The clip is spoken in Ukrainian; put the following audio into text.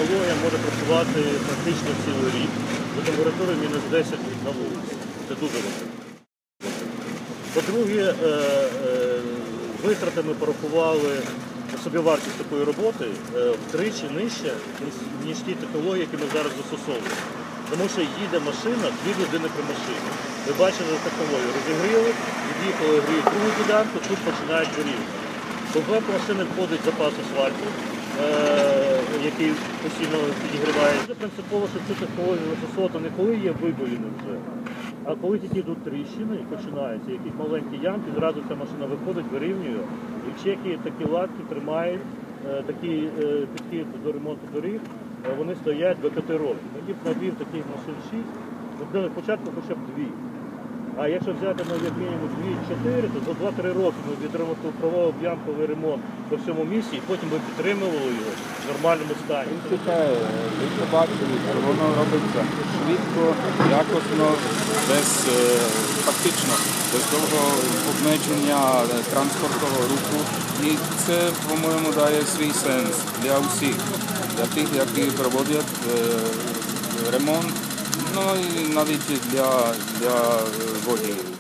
технологія може працювати практично цілий рік за температурою мінус 10 на вулиці. Це дуже важливо. По-друге, витрати ми порахували собівартість такої роботи втричі нижче, ніж ті технології, які ми зараз застосовуємо. Тому що їде машина, 2 людини при машині. Ви бачили технологію, розігріли, від'їхали, гріють другу ділянку, тут починають вирівнювати. По машини входить запас асфальту, який постійно підігріває. Це принципово, що цю технологію застосовувати не коли є вибоїни вже, а коли тільки йдуть тріщини і починаються, якісь маленькі ямки, зразу ця машина виходить, вирівнює. І в Чехії такі латки тримають, такі підхід до ремонту доріг, вони стоять до 5 років. Тоді навів таких машин 6, зробили спочатку хоча б 2. А якщо взяти як мінімум 2-4, то за 2-3 роки ми відремонтували ямковий ремонт по всьому місті і потім ми підтримували його в нормальному стані. Ви побачили, що воно робиться швидко, якісно, фактично, без того обмеження транспортного руху. І це, по-моєму, дає свій сенс для усіх, для тих, які проводять ремонт, ну і навіть для водіїв.